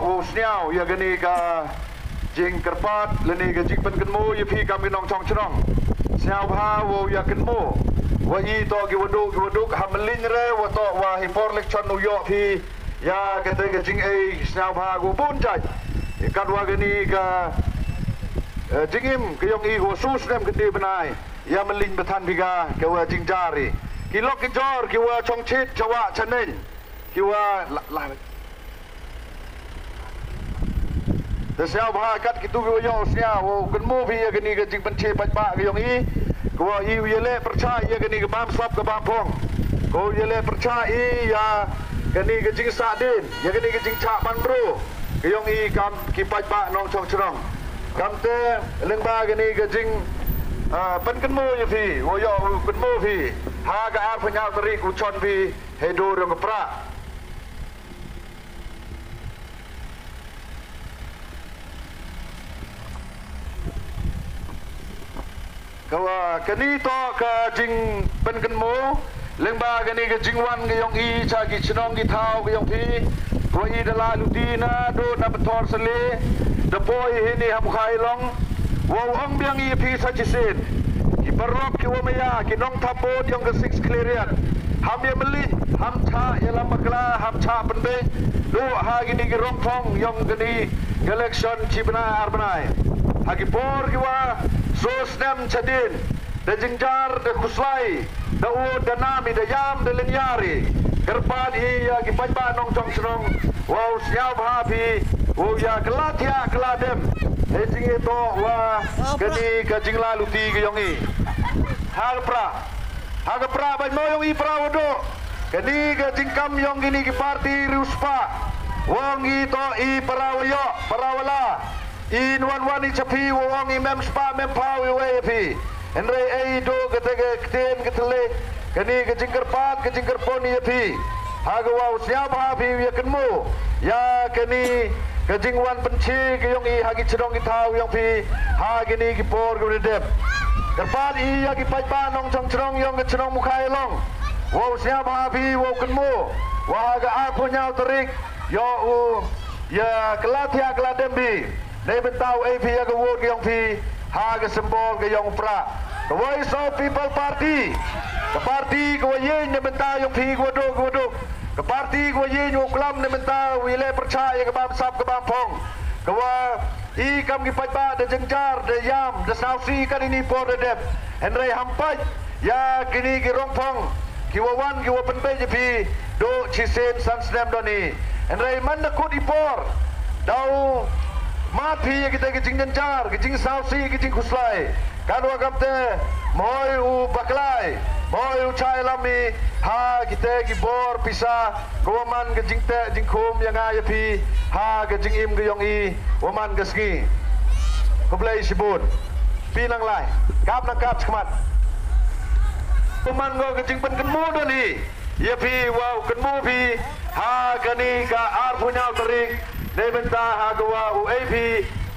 wo sniao ya gani ka jing kerpat leni ka jing pen kenmo ya phi kam kinong chong chrong sniao bha wo ya kenmo wa i to ki waduk hamlin re wa to wa hi por lek chon yo phi ya ka te ka jing ei sniao bha go bun chai kat wa gani ka jing im ka yong i go su snem ka ti benai ya melin bethan biga ka wa jing jari ki lok ki jor ki wa chong chit chawa chanen ki wa la the sel bha kat ki tu vi yo sia wo kan mo vi ka ni ka jing ban che pa ba ka yong i ko wa i ye le percaya ya ka ni ka bam swap ka bam phong ko ye le percaya ya ka ni ka jing sa din ya ka ni ka jing cha ban bro ka yong i kam ki pa ba nong chong chrong kam te leng ba ka ni ka jing pen kan mo ye phi wo yo kan mo phi ha ka ar phanya tari ku chon phi he do rong ka pra kawa kani to ka jing pen kan mo leng ba kani ka jing wan ka yong i cha ki chnong ki thau ka yong phi ko i da la lu ti na do na pathor sale the boy he ni ham khai long wo ong biang i phi sa chi sin ki parok ki wo maya ki nong thapo yong ka 6 clearian ham ye meli ham cha ya lam bakla ham cha pen be do ha ki ni ki rong phong yong ka ni election chi bana ar banai ha ki por ki wa so snem chadin de jingjar de kuslai de u de nami de yam de linyari kerpan i ya ki pajba nong chong srong wow siao bha phi wo ya klathia kladem he jing to wa kani ka jingla luti ki yong i ha ga pra bai mo yong i pra wodo kani ka jingkam yong kini ki parti ruspa wong i to i parawala in wan i chapi wong i mem spa mem pau i we phi enre ei do ke ten ke tele kani ke jingkar pat ke jingkar poni phi ha ga wa sia ba phi ya kan mo ya kani ke jingwan penchi ke yong i ha gi chrong ki thau yong phi ha kini ki por ke dep kerpat i ya ki pai ba nong chong chrong yong ke chrong mukhai long wa sia ba phi wo kan mo wa ga a ko nyau terik yo u ya kelathia keladembi nei bentau AP ya ke wot ke yong phi ha ke sembol ke yong pra the voice of people party ke parti ke yin ne bentau yong phi ko do ke parti ko yin yo klam ne bentau wi le percaya ke bam sap ke bam phong ke wa i kam ki pai ba de jengjar de yam de sausi kan ini por de dep enrei hampai ya kini ki rong phong ki wa wan ki wa pen pe je phi do chi sen san snem do ni enrei man na kut ipor dau mati ya kita kecing jencar, kecing sausi, kecing kuslai. Kadua kamte, moi u baklai, moi u chai lami, ha kita gibor pisah, kawaman kecing te, jingkum yang ayah pi, ha kecing im keyong i, waman kesengi. Kublai sibun, pinang lai, kap nak kap sekemat. Waman go kecing pen kenmu do ni, ya pi wow kenmu pi, ha kani ka ar punya terik. Nei benta hagawa UAP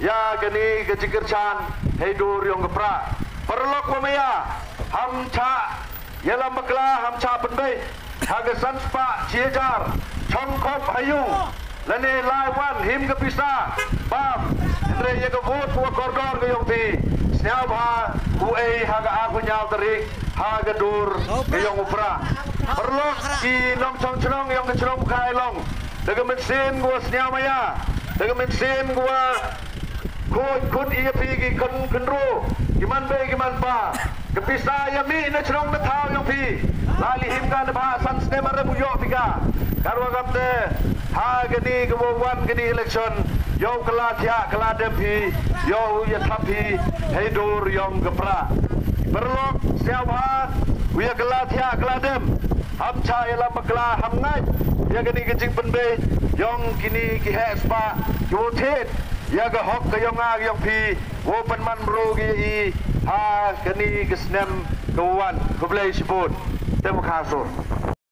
ya kani kecikirchan heidur yong kepra perlok pemaya ham cha yalam bakla ham cha penbei haga sanspa ciejar chongkop hayung lani laiwan him kepisa bam andre ye ke vote pu kordor ke yong pi snyau ha UA haga aku nyau terik haga dur ke yong upra perlok ki nong chong chrong yong ke chrong khai long daga mesin gua senyam maya daga mesin gua kut iya pi kan ro giman be giman pa kepisa ya mi na chrong na thau yong pi lali him ka na ba san sne mar bu yo pika karwa kapte ha gani gwo wan gani election yo kala thia kala dem pi yo ya thapi heidur yong gapra perlok siapa wiya kala thia kala dem ham cha ya la bakla ham ngai ya kini kecing penbe yong kini ki hespa yo thet ya ga hok ke yong a yong pi wo pen man bro gi i ha kini kesnem kawan kublai siput terima kasih